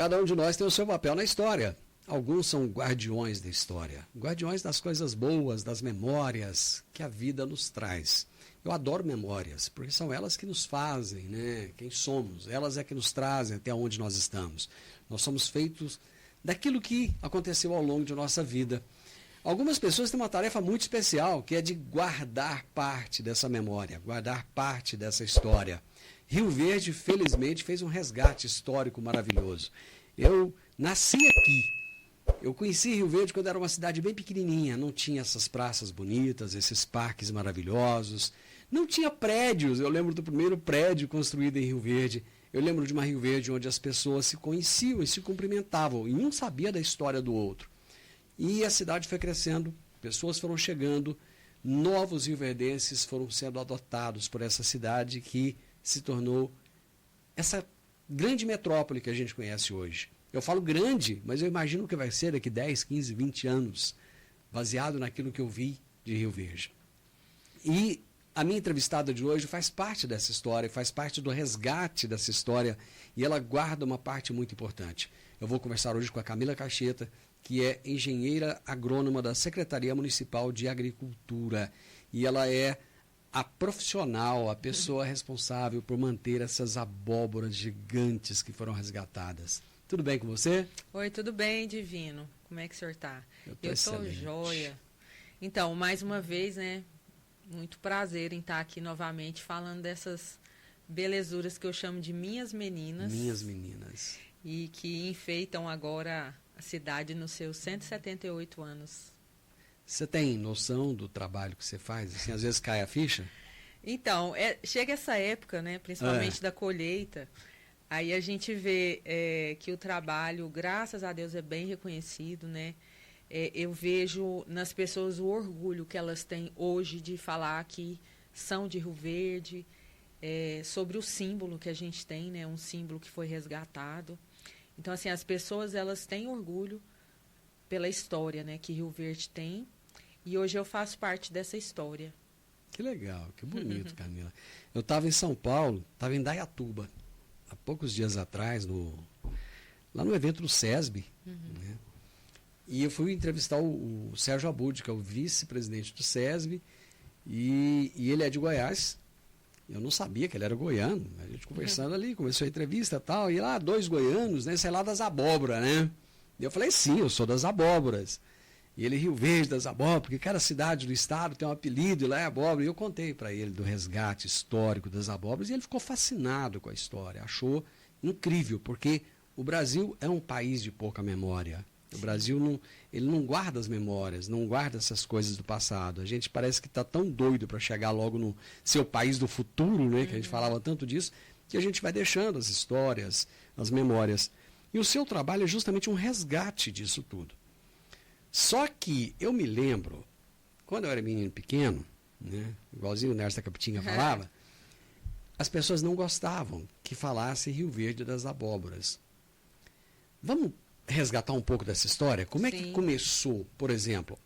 cada um de nós tem o seu papel na história. Alguns são guardiões da história, guardiões das coisas boas, das memórias que a vida nos traz. Eu adoro memórias, porque são elas que nos fazem, né, quem somos. Elas é que nos trazem até onde nós estamos. Nós somos feitos daquilo que aconteceu ao longo de nossa vida. Algumas pessoas têm uma tarefa muito especial, que é de guardar parte dessa memória, guardar parte dessa história. Rio Verde, felizmente, fez um resgate histórico maravilhoso. Eu nasci aqui. Eu conheci Rio Verde quando era uma cidade bem pequenininha, não tinha essas praças bonitas, esses parques maravilhosos, não tinha prédios. Eu lembro do primeiro prédio construído em Rio Verde. Eu lembro de uma Rio Verde onde as pessoas se conheciam e se cumprimentavam, e um sabia da história do outro. E a cidade foi crescendo, pessoas foram chegando, novos rioverdenses foram sendo adotados por essa cidade que se tornou essa grande metrópole que a gente conhece hoje. Eu falo grande, mas eu imagino que vai ser daqui 10, 15, 20 anos, baseado naquilo que eu vi de Rio Verde. E a minha entrevistada de hoje faz parte dessa história, faz parte do resgate dessa história, e ela guarda uma parte muito importante. Eu vou conversar hoje com a Camila Cacheta, que é engenheira agrônoma da Secretaria Municipal de Agricultura, e ela é a profissional, a pessoa responsável por manter essas abóboras gigantes que foram resgatadas. Tudo bem com você? Oi, tudo bem, Divino? Como é que o senhor está? Eu estou excelente. Joia. Então, mais uma vez, né? Muito prazer em estar aqui novamente falando dessas belezuras que eu chamo de minhas meninas. Minhas meninas. E que enfeitam agora a cidade nos seus 178 anos. Você tem noção do trabalho que você faz? Assim, às vezes cai a ficha? Então, chega essa época, né? Principalmente da colheita. Aí a gente vê que o trabalho, graças a Deus, é bem reconhecido, né? Eu vejo nas pessoas o orgulho que elas têm hoje de falar que são de Rio Verde, sobre o símbolo que a gente tem, né? Um símbolo que foi resgatado. Então, assim, as pessoas, elas têm orgulho pela história, né? Que Rio Verde tem. E hoje eu faço parte dessa história. Que legal, que bonito, Camila. Eu estava em São Paulo, estava em Indaiatuba, há poucos dias atrás, lá no evento do SESB, né? E eu fui entrevistar o Sérgio Abud, que é o vice-presidente do SESB, e ele é de Goiás. Eu não sabia que ele era goiano. A gente conversando ali, começou a entrevista e tal, e lá 2 goianos, né? Sei lá das abóboras, né? E eu falei, sim, eu sou das abóboras. E ele, Rio Verde das abóboras, porque cada cidade do estado tem um apelido, e lá é abóbora. E eu contei para ele do resgate histórico das abóboras, e ele ficou fascinado com a história. Achou incrível, porque o Brasil é um país de pouca memória. O Brasil ele não guarda as memórias, não guarda essas coisas do passado. A gente parece que está tão doido para chegar logo no seu país do futuro, né, que a gente falava tanto disso, que a gente vai deixando as histórias, as memórias. E o seu trabalho é justamente um resgate disso tudo. Só que eu me lembro, quando eu era menino pequeno, né, igualzinho o Nércio da Capitinga falava, as pessoas não gostavam que falasse Rio Verde das abóboras. Vamos resgatar um pouco dessa história? Como é que começou, por exemplo?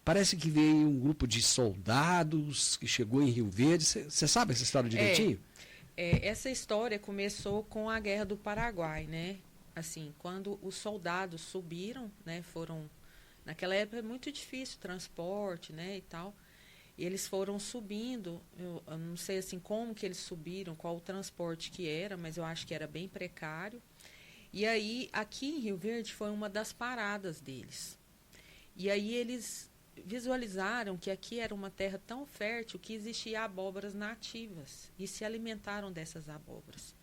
Parece que veio um grupo de soldados que chegou em Rio Verde. Você sabe essa história direitinho? Essa história começou com a Guerra do Paraguai, né? Assim, quando os soldados subiram, né? Naquela época é muito difícil o transporte, né? E tal. E eles foram subindo. Eu não sei assim como que eles subiram, qual o transporte que era, mas eu acho que era bem precário. E aí, aqui em Rio Verde, foi uma das paradas deles. E aí eles visualizaram que aqui era uma terra tão fértil que existia abóboras nativas e se alimentaram dessas abóboras.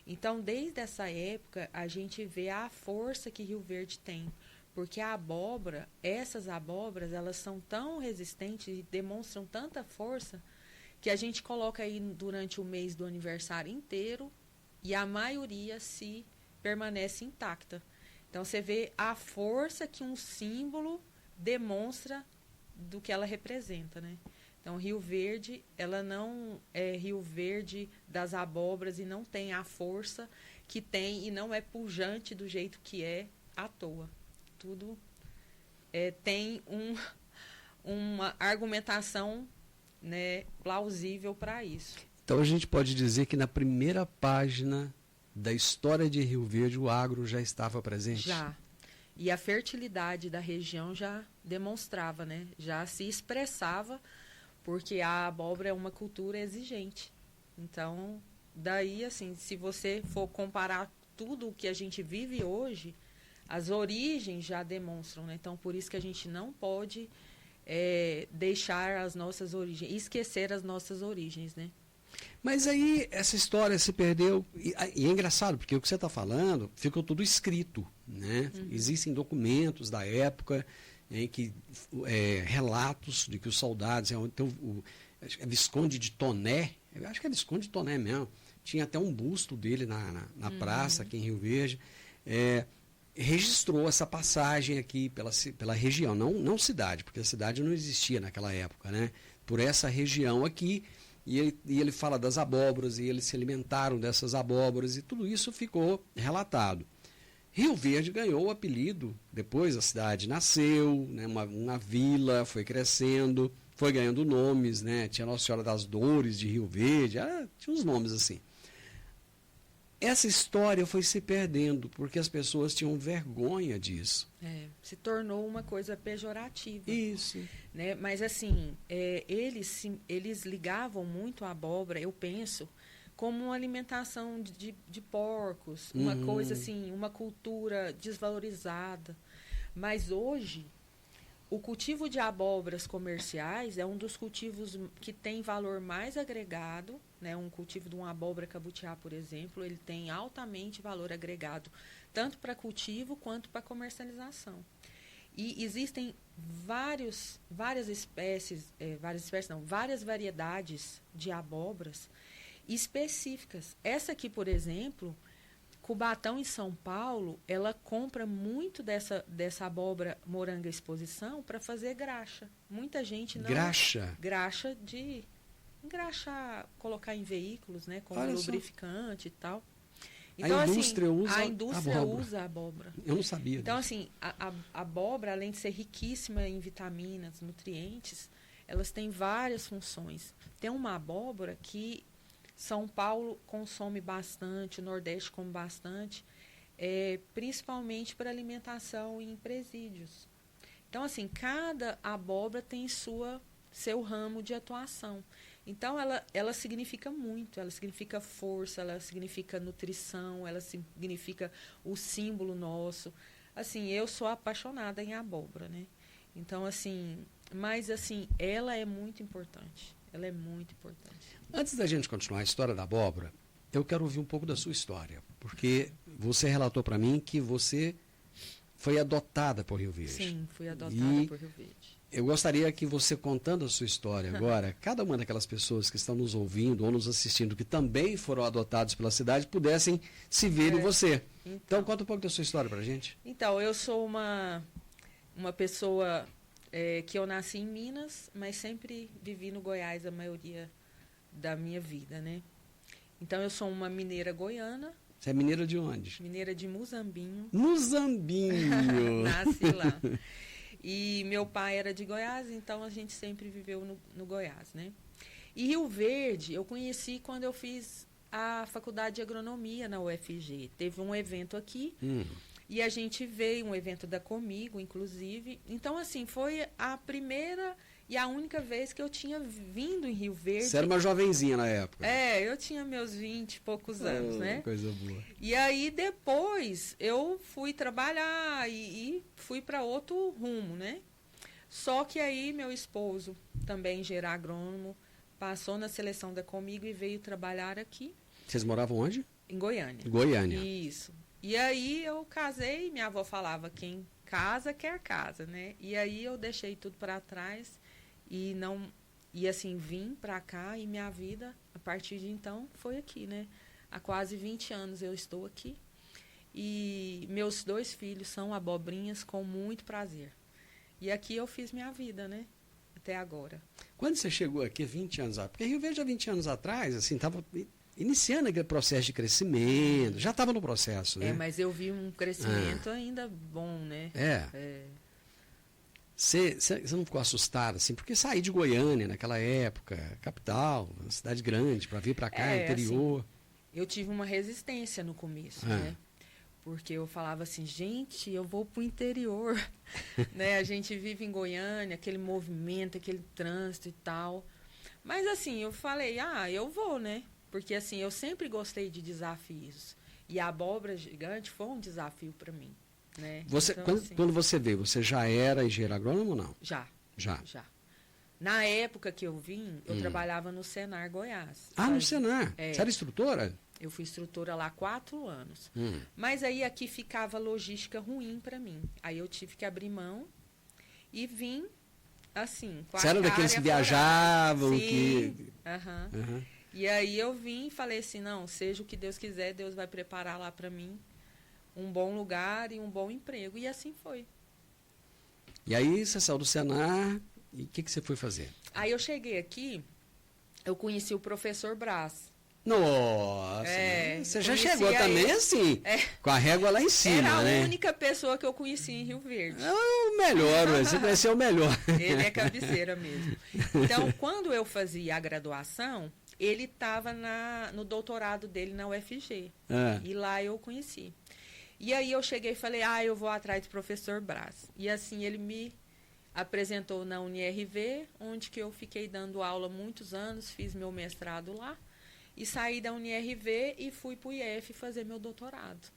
Então, desde essa época, a gente vê a força que Rio Verde tem. Porque a abóbora, essas abóboras, elas são tão resistentes e demonstram tanta força que a gente coloca aí durante o mês do aniversário inteiro e a maioria permanece intacta. Então, você vê a força que um símbolo demonstra do que ela representa, né? Então, Rio Verde, ela não é Rio Verde das abóboras e não tem a força que tem e não é pujante do jeito que é à toa. Tudo tem uma argumentação, né, plausível para isso. Então, a gente pode dizer que na primeira página da história de Rio Verde, o agro já estava presente? Já. E a fertilidade da região já demonstrava, né? Já se expressava, porque a abóbora é uma cultura exigente. Então, daí, assim, se você for comparar tudo o que a gente vive hoje, as origens já demonstram, né? Então, por isso que a gente não pode deixar as nossas origens, esquecer as nossas origens, né? Mas aí essa história se perdeu, e é engraçado, porque o que você está falando ficou tudo escrito, né? Existem documentos da época em que relatos de que os soldados, então, é Visconde de Toné, eu acho que é Visconde de Toné mesmo, tinha até um busto dele na praça aqui em Rio Verde, registrou essa passagem aqui pela região, não cidade, porque a cidade não existia naquela época, né? Por essa região aqui, e ele fala das abóboras, e eles se alimentaram dessas abóboras, e tudo isso ficou relatado. Rio Verde ganhou o apelido, depois a cidade nasceu, né? uma vila, foi crescendo, foi ganhando nomes, né? Tinha Nossa Senhora das Dores de Rio Verde, tinha uns nomes assim. Essa história foi se perdendo, porque as pessoas tinham vergonha disso. Se tornou uma coisa pejorativa. Isso. Né? Mas, assim, eles ligavam muito a abóbora, eu penso, como uma alimentação de porcos, uma coisa assim, uma cultura desvalorizada. Mas hoje, o cultivo de abóboras comerciais é um dos cultivos que tem valor mais agregado, né? Um cultivo de uma abóbora cabutiá, por exemplo, ele tem altamente valor agregado, tanto para cultivo quanto para comercialização. E existem várias variedades de abóboras específicas. Essa aqui, por exemplo, Cubatão, em São Paulo, ela compra muito dessa abóbora moranga exposição para fazer graxa. Muita gente não... Graxa? Graxa de engraxar, colocar em veículos, né, como lubrificante e tal. Então, a indústria usa a abóbora. Eu não sabia Então, disso. assim, a abóbora, além de ser riquíssima em vitaminas, nutrientes, elas têm várias funções. Tem uma abóbora que São Paulo consome bastante, o Nordeste come bastante, principalmente para alimentação em presídios. Então, assim, cada abóbora tem seu ramo de atuação. Então, ela significa muito, ela significa força, ela significa nutrição, ela significa o símbolo nosso. Assim, eu sou apaixonada em abóbora, né? Então, assim, mas, assim, ela é muito importante. Ela é muito importante. Antes da gente continuar a história da abóbora, eu quero ouvir um pouco da sua história, porque você relatou para mim que você foi adotada por Rio Verde. Sim, fui adotada por Rio Verde. Eu gostaria que você, contando a sua história agora, cada uma daquelas pessoas que estão nos ouvindo ou nos assistindo, que também foram adotados pela cidade, pudessem se ver em você. Então, conta um pouco da sua história para a gente. Então, eu sou uma pessoa que eu nasci em Minas, mas sempre vivi no Goiás a maioria da minha vida, né? Então, eu sou uma mineira goiana. Você é mineira de onde? Mineira de Muzambinho. Muzambinho! Nasci lá. E meu pai era de Goiás, então a gente sempre viveu no Goiás, né? E Rio Verde eu conheci quando eu fiz a faculdade de agronomia na UFG. Teve um evento aqui e a gente veio, um evento da Comigo, inclusive. Então, assim, foi a primeira e a única vez que eu tinha vindo em Rio Verde. Você era uma jovenzinha na época. Eu tinha meus 20 e poucos anos, né? Coisa boa. E aí, depois, eu fui trabalhar e fui para outro rumo, né? Só que aí, meu esposo, também engenheiro agrônomo, passou na seleção da Comigo e veio trabalhar aqui. Vocês moravam onde? Em Goiânia. Goiânia. Isso. E aí, eu casei, minha avó falava, quem casa, quer casa, né? E aí, eu deixei tudo para trás e assim, vim para cá e minha vida, a partir de então, foi aqui, né? Há quase 20 anos eu estou aqui. E meus 2 filhos são abobrinhas com muito prazer. E aqui eu fiz minha vida, né? Até agora. Quando você chegou aqui, 20 anos atrás, porque Rio Verde há 20 anos atrás, assim, estava iniciando aquele processo de crescimento, já estava no processo, né? Mas eu vi um crescimento ainda bom, né? Você não ficou assustado, assim, porque sair de Goiânia naquela época, capital, uma cidade grande, para vir para cá, interior. eu tive uma resistência no começo, né? Porque eu falava assim, gente, eu vou pro interior, né? A gente vive em Goiânia, aquele movimento, aquele trânsito e tal. Mas assim, eu falei, eu vou, né? Porque assim, eu sempre gostei de desafios. E a abóbora gigante foi um desafio para mim, né? Você, então, quando você veio, você já era engenheiro agrônomo ou não? Já. Já. Na época que eu vim, eu trabalhava no Senar Goiás. No Senar? É. Você era instrutora? Eu fui instrutora lá há 4 anos. Mas aí aqui ficava logística ruim para mim. Aí eu tive que abrir mão e vim, assim, com a Você era daqueles que viajavam? Sim. E aí eu vim e falei assim, não, seja o que Deus quiser, Deus vai preparar lá para mim um bom lugar e um bom emprego. E assim foi. E aí você saiu do Senar e o que você foi fazer? Aí eu cheguei aqui, eu conheci o professor Brás. Nossa, você já chegou também assim, com a régua lá em cima, né? Era a única pessoa que eu conheci em Rio Verde. É o melhor, você conheceu o melhor. Ele é cabeceira mesmo. Então, quando eu fazia a graduação, ele estava no doutorado dele na UFG. E lá eu o conheci. E aí eu cheguei e falei, eu vou atrás do professor Brás. E assim ele me apresentou na UniRV, onde que eu fiquei dando aula muitos anos, fiz meu mestrado lá. E saí da UniRV e fui para o IF fazer meu doutorado.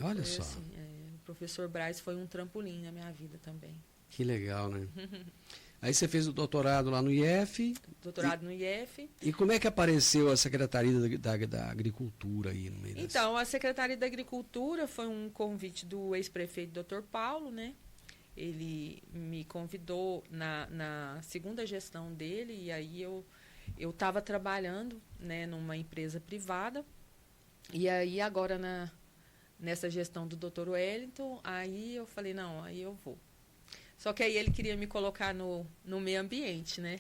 Olha só. Assim, o professor Brás foi um trampolim na minha vida também. Que legal, né? Aí você fez o doutorado lá no IF. Doutorado no IF. E como é que apareceu a Secretaria da Agricultura aí no meio Então, a Secretaria da Agricultura foi um convite do ex-prefeito Dr. Paulo, né? Ele me convidou na segunda gestão dele e aí eu estava trabalhando, né, numa empresa privada, e aí agora nessa gestão do Dr. Wellington, aí eu falei, não, aí eu vou. Só que aí ele queria me colocar no meio ambiente, né?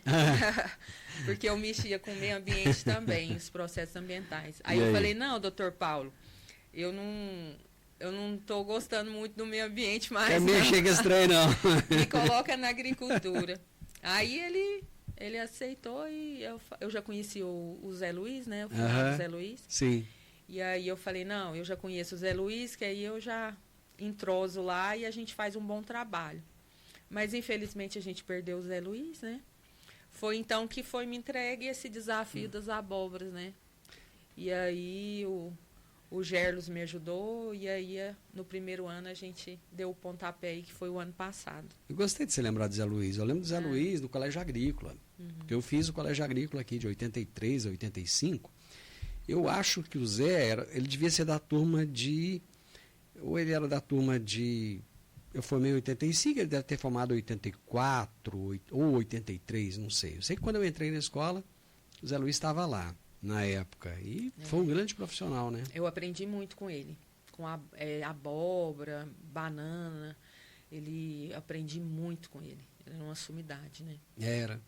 Porque eu mexia com o meio ambiente também, os processos ambientais. Aí eu falei, não, Dr. Paulo, eu não estou gostando muito do meio ambiente, mas... Também chega estranho, não. Me coloca na agricultura. Aí ele aceitou e eu já conheci o Zé Luiz, né? O finado Zé Luiz. Sim. E aí eu falei, não, eu já conheço o Zé Luiz, que aí eu já entroso lá e a gente faz um bom trabalho. Mas, infelizmente, a gente perdeu o Zé Luiz, né? Foi então que foi me entregue esse desafio das abóboras, né? E aí o Gerlos me ajudou e aí no primeiro ano a gente deu o pontapé aí, que foi o ano passado. Eu gostei de você lembrar do Zé Luiz. Eu lembro do Zé Luiz do Colégio Agrícola. Porque eu fiz o Colégio Agrícola aqui de 83 a 85. Eu acho que o Zé, ele devia ser da turma de... Ou ele era da turma de... Eu formei em 85, ele deve ter formado em 84 ou 83, não sei. Eu sei que quando eu entrei na escola, o Zé Luiz estava lá, na época. E foi um grande profissional, né? Eu aprendi muito com ele. Com abóbora, banana. Aprendi muito com ele. Ele era uma sumidade, né? Era.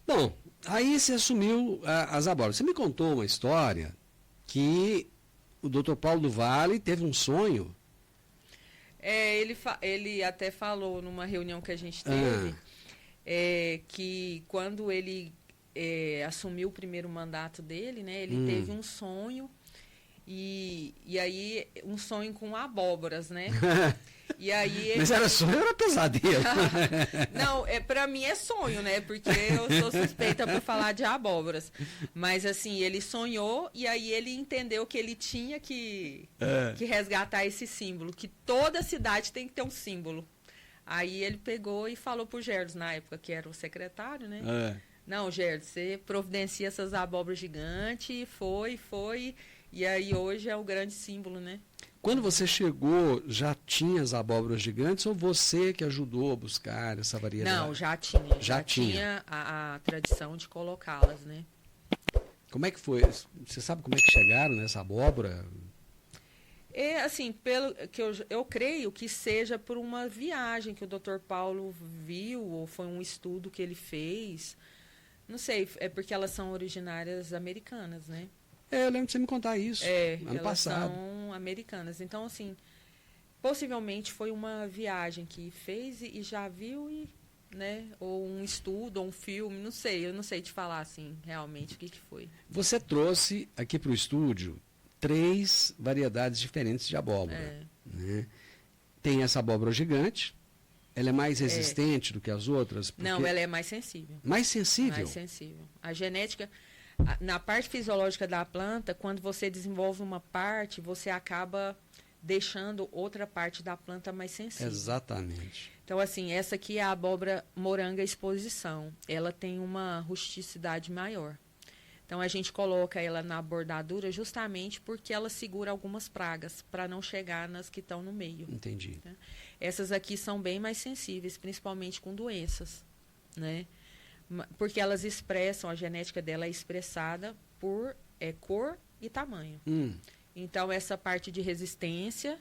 Bom, aí você assumiu as abóboras. Você me contou uma história que o Dr. Paulo do Vale teve um sonho. Ele até falou numa reunião que a gente teve que quando ele assumiu o primeiro mandato dele, né, ele teve um sonho e aí um sonho com abóboras, né? E aí Mas era sonho ou era pesadelo? Não, para mim é sonho, né? Porque eu sou suspeita por falar de abóboras. Mas assim, ele sonhou e aí ele entendeu que ele tinha que resgatar esse símbolo, que toda cidade tem que ter um símbolo. Aí ele pegou e falou pro Gerdos, na época que era o secretário, né? Não, Gerdos, você providencia essas abóboras gigantes, foi. E aí hoje é o grande símbolo, né? Quando você chegou, já tinha as abóboras gigantes ou você que ajudou a buscar essa variedade? Não, já tinha. Já tinha a tradição de colocá-las, né? Como é que foi? Você sabe como é que chegaram nessa abóbora? Assim, pelo que eu creio que seja por uma viagem que o Dr. Paulo viu, ou foi um estudo que ele fez. Não sei, é porque elas são originárias americanas, né? Eu lembro de você me contar isso, ano passado. Elas são americanas. Então, assim, possivelmente foi uma viagem que fez e já viu né? Ou um estudo, ou um filme, não sei. Eu não sei te falar, assim, realmente o que foi. Você trouxe aqui para o estúdio 3 variedades diferentes de abóbora. Né? Tem essa abóbora gigante. Ela é mais resistente do que as outras? Não, ela é mais sensível. Mais sensível? Mais sensível. A genética, na parte fisiológica da planta, quando você desenvolve uma parte, você acaba deixando outra parte da planta mais sensível. Exatamente. Então, assim, essa aqui é a abóbora moranga exposição. Ela tem uma rusticidade maior. Então, a gente coloca ela na bordadura justamente porque ela segura algumas pragas, para não chegar nas que estão no meio. Entendi. Né? Essas aqui são bem mais sensíveis, principalmente com doenças, né? Porque elas expressam, a genética dela é expressada por cor e tamanho. Então, essa parte de resistência,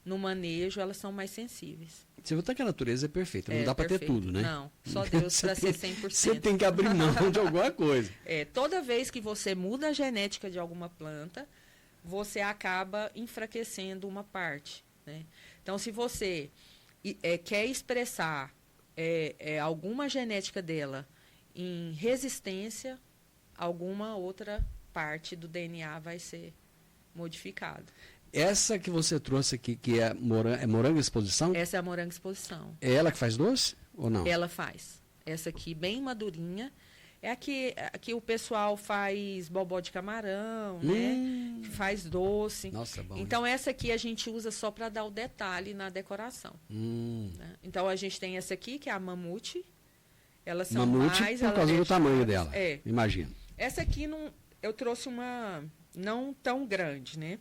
no manejo, elas são mais sensíveis. Você vê que a natureza é perfeita, não dá para ter tudo, né? Não, só Deus para ser 100%. Você tem que abrir mão de alguma coisa. Toda vez que você muda a genética de alguma planta, você acaba enfraquecendo uma parte, né? Então, se você quer expressar alguma genética dela em resistência, alguma outra parte do DNA vai ser modificada. Essa que você trouxe aqui, que é moranga exposição? Essa é a moranga exposição. É ela que faz doce ou não? Ela faz. Essa aqui, bem madurinha. É aqui o pessoal faz bobó de camarão, né? Faz doce. Nossa, bom. Então, essa aqui a gente usa só para dar o detalhe na decoração. Né? Então, a gente tem essa aqui, que é a mamute. Elas são mamute mais... por causa do tamanho dela, imagina. Essa aqui, eu trouxe uma não tão grande, né?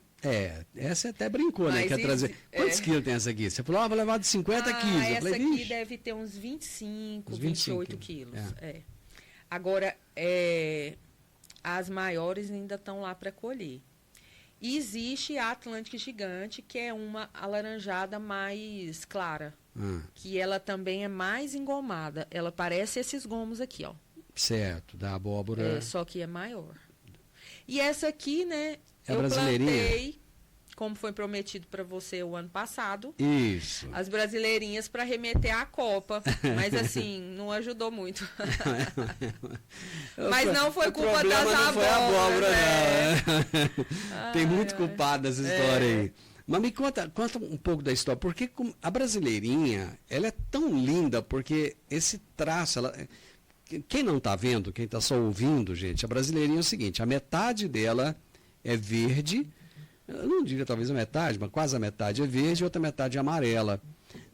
Essa até brincou, né? Quer trazer. Quantos quilos tem essa aqui? Você falou, vou levar de 50 quilos. Essa eu falei, aqui deve ter uns 25, 28 quilos. Agora, as maiores ainda estão lá para colher. E existe a Atlântica Gigante, que é uma alaranjada mais clara. Que ela também é mais engomada. Ela parece esses gomos aqui, ó. Certo, da abóbora. Só que é maior. E essa aqui, né? É eu brasileirinha? plantei, como foi prometido para você o ano passado. Isso. As brasileirinhas para remeter à Copa. Mas assim, não ajudou muito. Mas não foi culpa das abóboras. Não foi a abóbora, não. Tem muito culpado nessa história aí. Mas me conta um pouco da história. Porque a brasileirinha, ela é tão linda, porque esse traço... Quem não está vendo, quem está só ouvindo, gente, a brasileirinha é o seguinte, a metade dela é verde, eu não diria talvez a metade, mas quase a metade é verde e outra metade é amarela.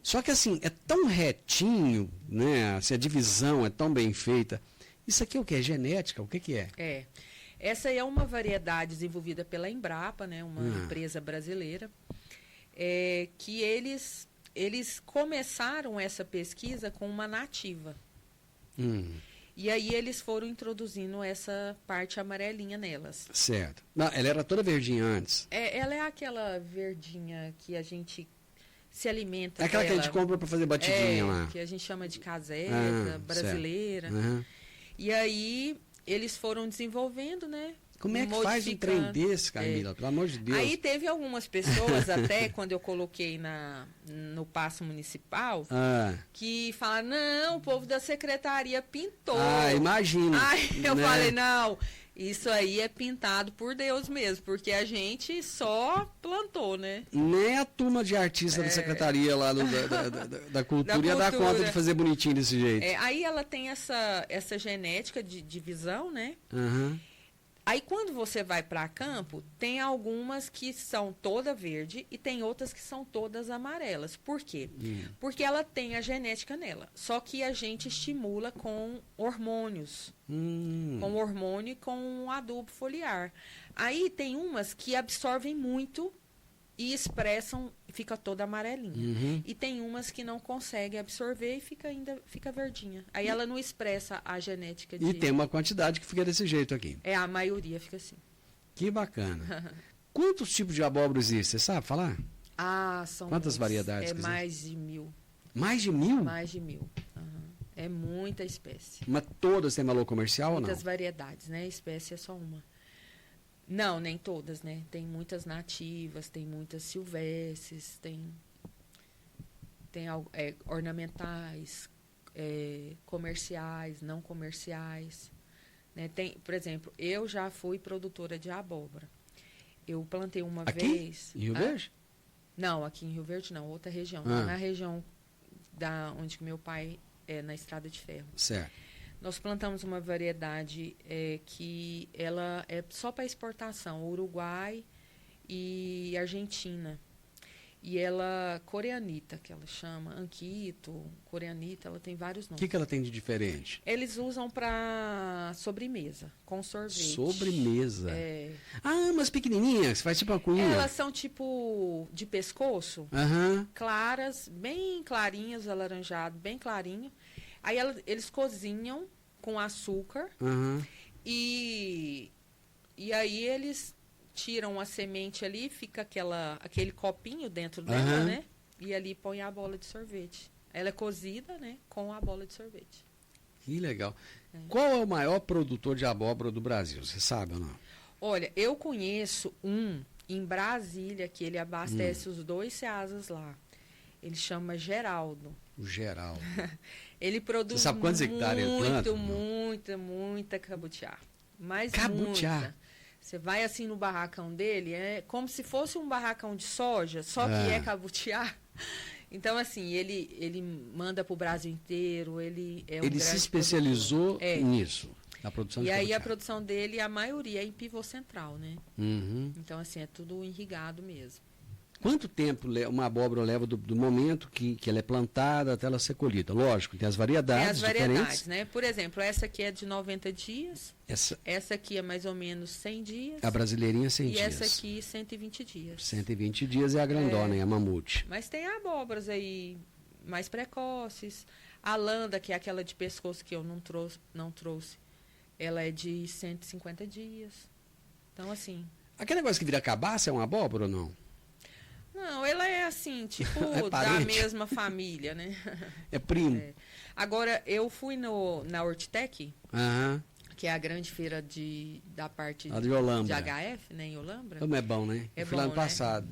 Só que assim, é tão retinho, né? Assim, a divisão é tão bem feita. Isso aqui é o que? É genética? O que é? Essa é uma variedade desenvolvida pela Embrapa, né? Uma empresa brasileira, que eles começaram essa pesquisa com uma nativa. E aí eles foram introduzindo essa parte amarelinha nelas. Certo. Não, ela era toda verdinha antes. Ela é aquela verdinha que a gente se alimenta. É aquela que a gente compra para fazer batidinha lá. Que a gente chama de caseta brasileira. E aí eles foram desenvolvendo, né? Como é que faz um trem desse, Camila? Pelo amor de Deus. Aí teve algumas pessoas, até quando eu coloquei no Paço Municipal, que falaram, não, o povo da secretaria pintou. Imagina. Aí eu falei, não, isso aí é pintado por Deus mesmo, porque a gente só plantou, né? Nem a turma de artistas da secretaria lá da cultura ia dar conta de fazer bonitinho desse jeito. Aí ela tem essa genética de divisão, né? Aí, quando você vai para campo, tem algumas que são toda verde e tem outras que são todas amarelas. Por quê? Porque ela tem a genética nela. Só que a gente estimula com hormônios. Com hormônio e com adubo foliar. Aí, tem umas que absorvem muito e expressam, fica toda amarelinha. E tem umas que não conseguem absorver e fica verdinha. Aí ela não expressa a genética de... E tem uma quantidade que fica desse jeito aqui. A maioria fica assim. Que bacana. Quantos tipos de abóbora existem? Você sabe falar? São quantas variedades? Mais de 1000. Mais de 1000? Mais de 1000. É muita espécie. Mas todas têm valor comercial ou não? Muitas variedades, né? Espécie é só uma. Não, nem todas, né? Tem muitas nativas, tem muitas silvestres, tem ornamentais, comerciais, não comerciais. Né? Por exemplo, eu já fui produtora de abóbora. Eu plantei uma vez... Em Rio Verde? Não, aqui em Rio Verde não, outra região. Na região onde que meu pai é, na Estrada de Ferro. Certo. Nós plantamos uma variedade que ela é só para exportação, Uruguai e Argentina. E ela, coreanita, que ela chama, anquito, coreanita, ela tem vários nomes. O que ela tem de diferente? Eles usam para sobremesa, com sorvete. Sobremesa? É. Ah, umas pequenininhas, faz tipo uma cunha. Elas são tipo de pescoço, claras, bem clarinhas, alaranjado, bem clarinho. Aí eles cozinham com açúcar e aí eles tiram a semente ali, fica aquele copinho dentro dela, né? E ali põe a bola de sorvete. Ela é cozida, né? Com a bola de sorvete. Que legal. Qual é o maior produtor de abóbora do Brasil? Você sabe ou não? Olha, eu conheço um em Brasília, que ele abastece os 2 ceasas lá. Ele chama Geraldo. O Geraldo. Ele produz Você sabe quantos hectares ele planta? muita cabutiá. Mas cabutiá? Muita. Você vai assim no barracão dele, é como se fosse um barracão de soja, só que é cabutiá. Então, assim, ele manda para o Brasil inteiro, ele é um Ele se especializou nisso, na produção de cabutiá. E aí a produção dele, a maioria é em pivô central, né? Então, assim, é tudo irrigado mesmo. Quanto tempo uma abóbora leva do momento que ela é plantada até ela ser colhida? Lógico, tem as variedades diferentes. Né? Por exemplo, essa aqui é de 90 dias, essa aqui é mais ou menos 100 dias. A brasileirinha 100 dias. E essa aqui 120 dias. 120 dias é a grandona, é a mamute. Mas tem abóboras aí mais precoces. A landa, que é aquela de pescoço que eu não trouxe, ela é de 150 dias. Então, assim... Aquele negócio que vira cabaça é uma abóbora ou não? Não, ela é assim, tipo, da mesma família, né? É primo. Agora, eu fui na Hortitec, que é a grande feira da parte de HF, né, em Olambra. Como é bom, né? É eu fui bom, lá no passado.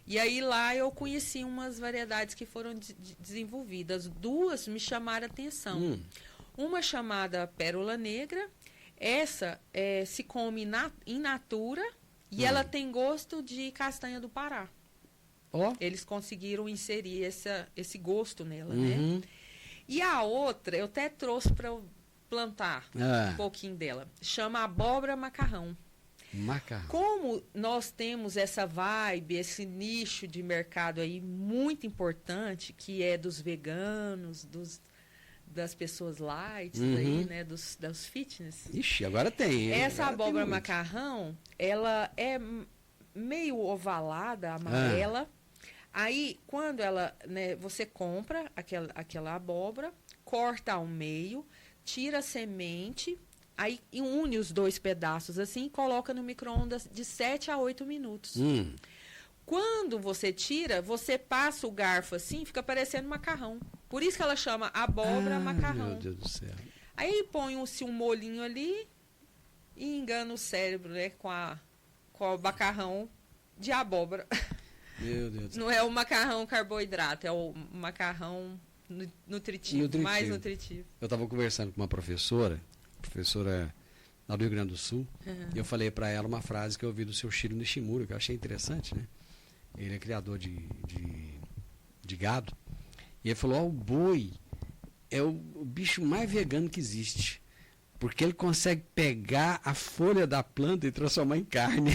E aí lá eu conheci umas variedades que foram desenvolvidas. 2 me chamaram a atenção. Uma chamada Pérola Negra. Essa se come in natura e ela tem gosto de castanha do Pará. Eles conseguiram inserir esse gosto nela, né? E a outra, eu até trouxe para eu plantar um pouquinho dela. Chama abóbora macarrão. Como nós temos essa vibe, esse nicho de mercado aí muito importante, que é dos veganos, das pessoas light, aí, né? Dos fitness. Ixi, agora tem. Essa abóbora macarrão, ela é meio ovalada, amarela. Aí, quando você compra aquela abóbora, corta ao meio, tira a semente, aí une os 2 pedaços assim e coloca no micro-ondas de 7 a 8 minutos. Quando você tira, você passa o garfo assim, fica parecendo macarrão. Por isso que ela chama abóbora macarrão. Meu Deus do céu. Aí põe-se um molhinho ali e engana o cérebro, né, com o macarrão de abóbora. Meu Deus. Não é o macarrão carboidrato, é o macarrão nutritivo. Mais nutritivo. Eu estava conversando com uma professora lá do Rio Grande do Sul, e eu falei para ela uma frase que eu ouvi do seu Shiro Nishimura, que eu achei interessante, né? Ele é criador de gado. E ele falou, o boi é o bicho mais vegano que existe. Porque ele consegue pegar a folha da planta e transformar em carne.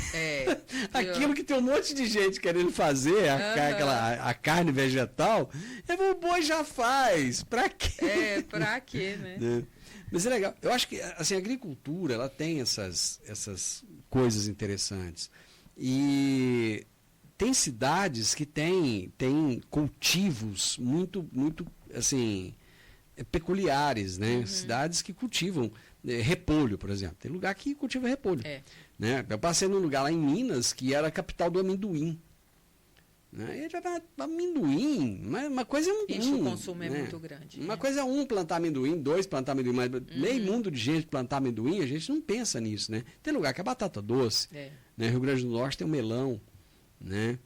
Aquilo que tem um monte de gente querendo fazer, a carne vegetal, o boi já faz. Pra quê? Pra quê, né? Mas é legal. Eu acho que assim, a agricultura ela tem essas coisas interessantes. E tem cidades que têm cultivos muito assim, peculiares, né? Cidades que cultivam repolho, por exemplo. Tem lugar que cultiva repolho. Né? Eu passei num lugar lá em Minas que era a capital do amendoim. Né? E já amendoim, uma coisa é o consumo é muito grande. Uma coisa é plantar amendoim, 2 plantar amendoim, mas meio mundo de gente plantar amendoim, a gente não pensa nisso, né? Tem lugar que é batata doce, né? Rio Grande do Norte tem o melão, né?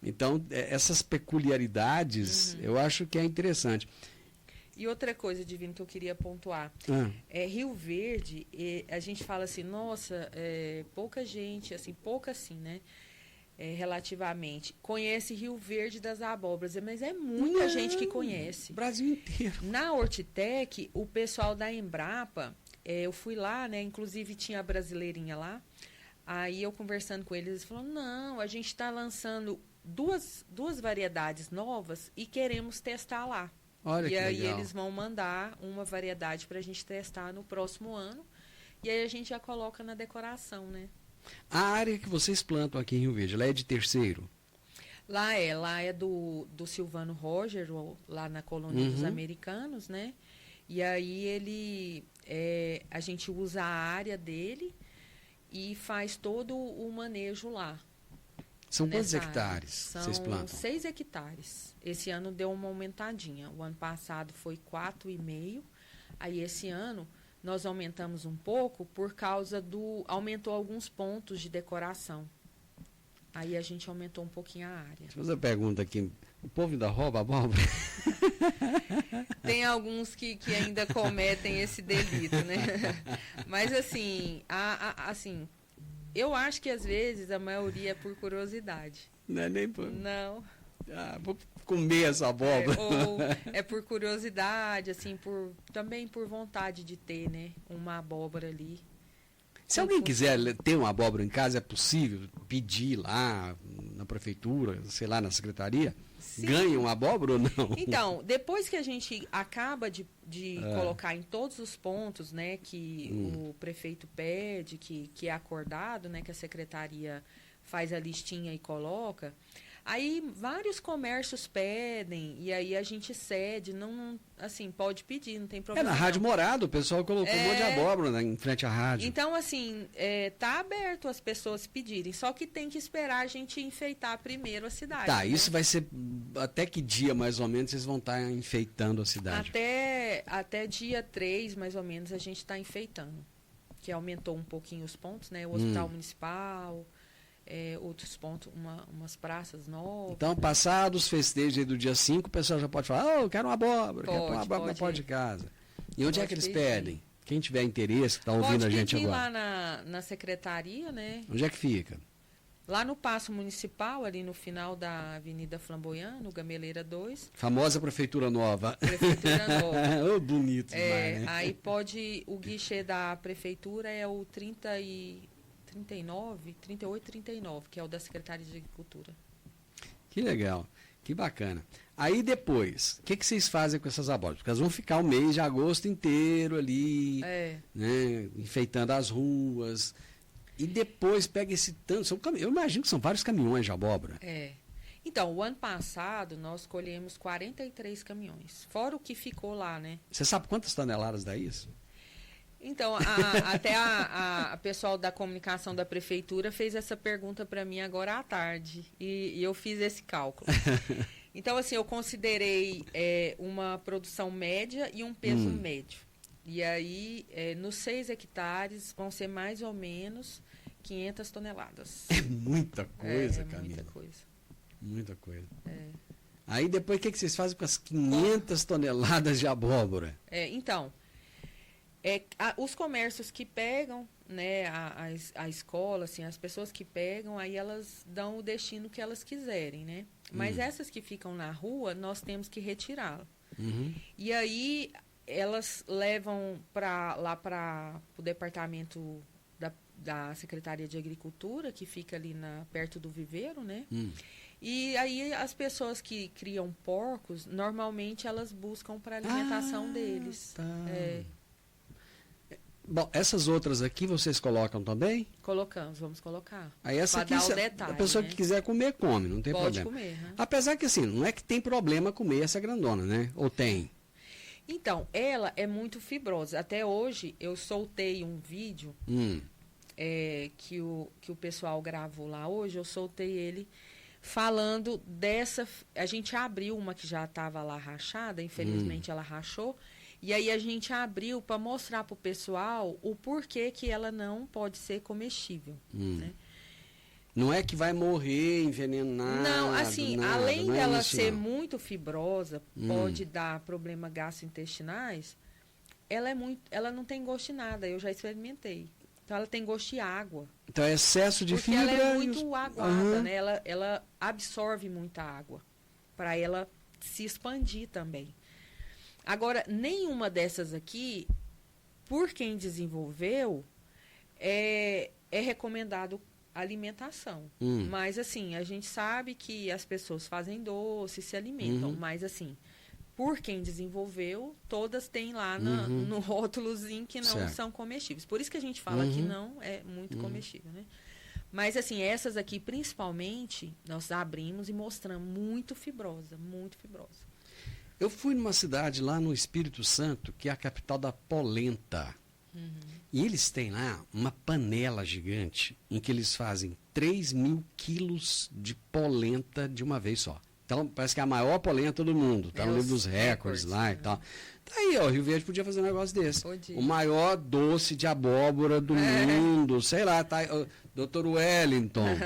Então, essas peculiaridades, eu acho que é interessante. E outra coisa, Divino, que eu queria pontuar. Rio Verde, a gente fala assim, nossa, pouca gente, assim, pouca assim, né? Relativamente, conhece Rio Verde das abóboras, mas é muita gente que conhece. Brasil inteiro. Na Hortitec, o pessoal da Embrapa, eu fui lá, né? Inclusive tinha a brasileirinha lá. Aí eu conversando com eles, eles falaram, não, a gente está lançando duas variedades novas e queremos testar lá. Olha que aí legal. eles vão mandar uma variedade para a gente testar no próximo ano. E aí a gente já coloca na decoração, né? A área que vocês plantam aqui em Rio Verde, ela é de terceiro? Lá é do Silvano Roger, lá na colônia dos americanos, né? E aí a gente usa a área dele e faz todo o manejo lá. São quantos nessa área. hectares vocês plantam? São 6 hectares. Esse ano deu uma aumentadinha. O ano passado foi 4,5. Aí esse ano nós aumentamos um pouco por causa aumentou alguns pontos de decoração. Aí a gente aumentou um pouquinho a área. Deixa eu fazer uma pergunta aqui. O povo ainda rouba abóbora? Tem alguns que ainda cometem esse delito, né? Mas assim, assim, eu acho que às vezes a maioria é por curiosidade. Não é nem por... Não. Vou comer essa abóbora. Ou é por curiosidade, assim, também por vontade de ter, né? Uma abóbora ali. Se alguém quiser ter uma abóbora em casa, é possível pedir lá na prefeitura, sei lá, na secretaria? Sim. Ganha uma abóbora ou não? Então, depois que a gente acaba de colocar em todos os pontos, né, que o prefeito pede, que é acordado, né, que a secretaria faz a listinha e coloca, aí vários comércios pedem, e aí a gente cede, não assim, pode pedir, não tem problema. Na Rádio Morado, o pessoal colocou um monte de abóbora em frente à rádio. Então, assim, tá aberto as pessoas pedirem, só que tem que esperar a gente enfeitar primeiro a cidade. Tá, né? isso vai ser, até que dia mais ou menos vocês vão estar enfeitando a cidade? Até dia 3, mais ou menos, a gente está enfeitando, que aumentou um pouquinho os pontos, né? O Hospital Municipal... outros pontos, umas praças novas. Então, passados os festejos aí do dia 5, o pessoal já pode falar, eu quero uma abóbora, quero uma abóbora na porta de casa. E onde é que eles pedem? Quem tiver interesse, que está ouvindo a gente agora. Lá na secretaria, né? Onde é que fica? Lá no Paço Municipal, ali no final da Avenida Flamboyant, no Gameleira 2. Famosa Prefeitura Nova. Prefeitura Nova. Bonito demais, né? Aí o guichê da Prefeitura é o 3839, que é o da Secretaria de Agricultura. Que legal, que bacana. Aí depois, o que vocês fazem com essas abóboras? Porque elas vão ficar o mês de agosto inteiro ali, né, enfeitando as ruas. E depois pega esse tanto, eu imagino que são vários caminhões de abóbora. Então, o ano passado nós colhemos 43 caminhões, fora o que ficou lá, né? Você sabe quantas toneladas dá isso? Então, até a pessoal da comunicação da prefeitura fez essa pergunta para mim agora à tarde, e eu fiz esse cálculo. Então, assim, eu considerei uma produção média e um peso médio. E aí, nos 6 hectares, vão ser mais ou menos 500 toneladas. É muita coisa, Camila. Muita coisa. Muita coisa. Aí depois, o que vocês fazem com as 500 toneladas de abóbora? Então... os comércios que pegam, né, a escola, assim, as pessoas que pegam, aí elas dão o destino que elas quiserem, né? Mas essas que ficam na rua, nós temos que retirá-las. E aí elas levam lá para o departamento da Secretaria de Agricultura, que fica ali perto do viveiro, né? E aí as pessoas que criam porcos, normalmente elas buscam para alimentação deles. Tá. Bom, essas outras aqui vocês colocam também? Colocamos, vamos colocar. Aí essa aqui, a pessoa que quiser comer, come, não tem Pode problema. comer, né? Apesar que assim, não é que tem problema comer essa grandona, né? Ou tem? Então, ela é muito fibrosa. Até hoje, eu soltei um vídeo que o pessoal gravou lá hoje, eu soltei ele falando dessa... A gente abriu uma que já estava lá rachada, infelizmente ela rachou, e aí a gente abriu para mostrar para o pessoal o porquê que ela não pode ser comestível, né? Não é que vai morrer envenenado. Não, assim, nada, além não é dela isso, ser não. muito fibrosa, pode dar problema gastrointestinais, ela não tem gosto de nada, eu já experimentei. Então ela tem gosto de água. Então é excesso de porque fibra. ela é muito aguada, Aham. né? Ela absorve muita água para ela se expandir também. Agora, nenhuma dessas aqui, por quem desenvolveu, é recomendado alimentação. Mas, assim, a gente sabe que as pessoas fazem doce, se alimentam. Mas, assim, por quem desenvolveu, todas têm lá no rótulozinho que não Certo. são comestíveis. Por isso que a gente fala que não é muito comestível, né? Mas, assim, essas aqui, principalmente, nós abrimos e mostramos muito fibrosa, muito fibrosa. Eu fui numa cidade lá no Espírito Santo, que é a capital da polenta. E eles têm lá uma panela gigante em que eles fazem 3.000 quilos de polenta de uma vez só. Então, parece que é a maior polenta do mundo. Tá no livro dos recordes lá e tal. Tá aí, ó, o Rio Verde podia fazer um negócio desse. Podia. O maior doce de abóbora do mundo, sei lá, tá aí, Dr. Wellington,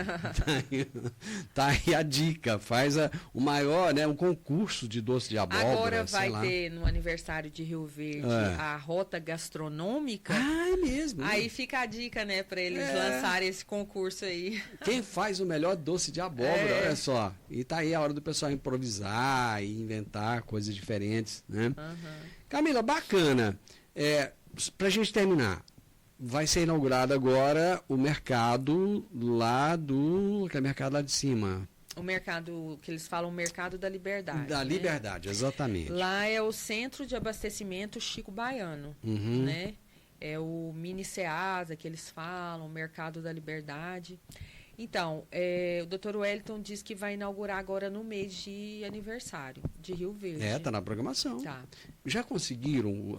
tá aí a dica, faz o maior, né, um concurso de doce de abóbora, Agora sei vai lá. ter no aniversário de Rio Verde a rota gastronômica. Ah, é mesmo. Aí fica a dica, né, para eles lançarem esse concurso aí. Quem faz o melhor doce de abóbora, olha só. E tá aí a hora do pessoal improvisar e inventar coisas diferentes, né? Camila, bacana. Pra gente terminar, vai ser inaugurado agora o mercado aquele mercado lá de cima. O mercado, que eles falam, o Mercado da Liberdade. Da né? Liberdade, exatamente. Lá é o Centro de Abastecimento Chico Baiano, né? É o Mini Ceasa que eles falam, o Mercado da Liberdade. Então, o Dr. Wellington diz que vai inaugurar agora no mês de aniversário de Rio Verde. Tá na programação. Tá. Já conseguiram...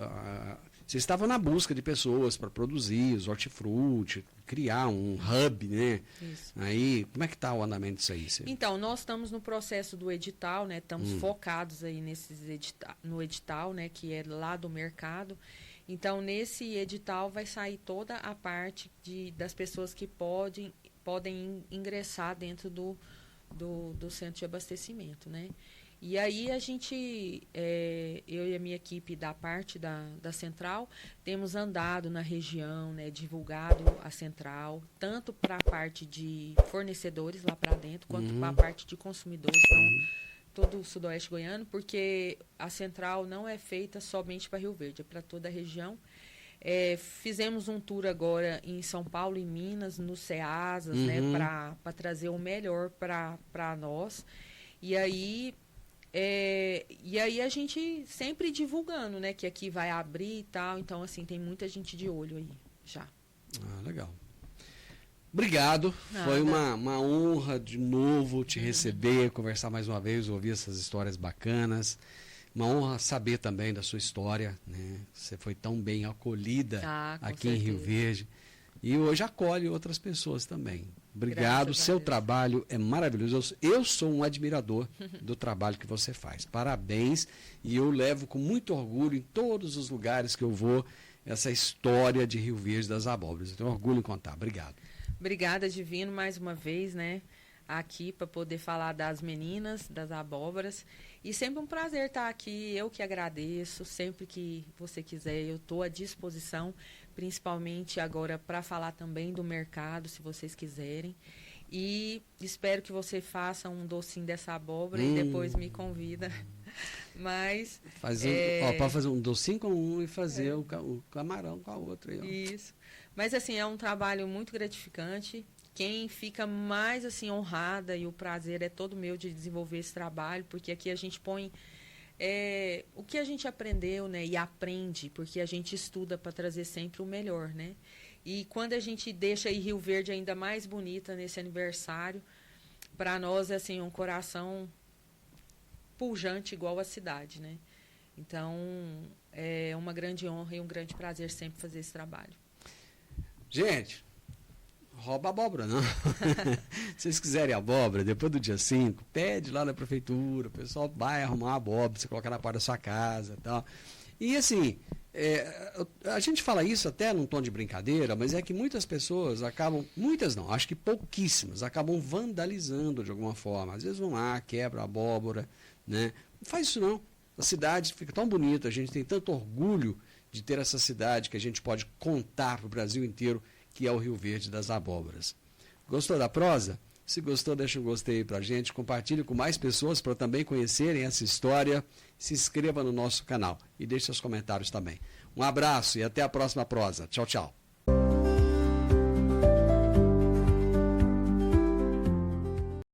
vocês estavam na busca de pessoas para produzir os hortifruti, criar um hub, né? Isso. Aí, como é que está o andamento disso aí? Então, nós estamos no processo do edital, né? Estamos focados aí no edital, né? Que é lá do mercado. Então, nesse edital vai sair toda a parte das pessoas que podem ingressar dentro do centro de abastecimento, né? E aí a gente, eu e a minha equipe da parte da central, temos andado na região, né, divulgado a central, tanto para a parte de fornecedores lá para dentro, quanto para a parte de consumidores, então, todo o sudoeste goiano, porque a central não é feita somente para Rio Verde, é para toda a região. Fizemos um tour agora em São Paulo e Minas, nos Ceasas, né, para trazer o melhor para nós. E aí a gente sempre divulgando, né, que aqui vai abrir e tal. Então, assim, tem muita gente de olho aí já. Ah, legal. Obrigado. Nada. Foi uma honra de novo te receber, conversar mais uma vez, ouvir essas histórias bacanas. Uma honra saber também da sua história, né? Você foi tão bem acolhida aqui em Rio Verde. E hoje acolhe outras pessoas também. Obrigado, o seu trabalho é maravilhoso. Eu sou um admirador do trabalho que você faz. Parabéns. E eu levo com muito orgulho em todos os lugares que eu vou essa história de Rio Verde das abóboras. Eu tenho orgulho em contar. Obrigado. Obrigada, Divino, mais uma vez, né? Aqui para poder falar das meninas, das abóboras. E sempre um prazer estar aqui. Eu que agradeço. Sempre que você quiser, eu estou à disposição. Principalmente agora para falar também do mercado, se vocês quiserem. E espero que você faça um docinho dessa abóbora e depois me convida. Mas pode fazer um docinho com um e fazer o camarão com a outra. Aí, ó. Isso. Mas assim, é um trabalho muito gratificante. Quem fica mais assim honrada, e o prazer é todo meu de desenvolver esse trabalho, porque aqui a gente põe o que a gente aprendeu, né, e aprende, porque a gente estuda para trazer sempre o melhor, né? E quando a gente deixa aí Rio Verde ainda mais bonita nesse aniversário, para nós é assim um coração pujante igual a cidade, né? Então é uma grande honra e um grande prazer sempre fazer esse trabalho. Gente, rouba abóbora, não. Se vocês quiserem abóbora, depois do dia 5, pede lá na prefeitura, o pessoal vai arrumar uma abóbora, você coloca na porta da sua casa e tal. E assim, A gente fala isso até num tom de brincadeira, mas é que muitas pessoas acabam, muitas não, acho que pouquíssimas, acabam vandalizando de alguma forma. Às vezes vão lá, quebram a abóbora, né? Não faz isso não. A cidade fica tão bonita, a gente tem tanto orgulho de ter essa cidade que a gente pode contar para o Brasil inteiro, que é o Rio Verde das Abóboras. Gostou da prosa? Se gostou, deixa um gostei aí pra gente, compartilhe com mais pessoas para também conhecerem essa história, se inscreva no nosso canal e deixe seus comentários também. Um abraço e até a próxima prosa. Tchau, tchau.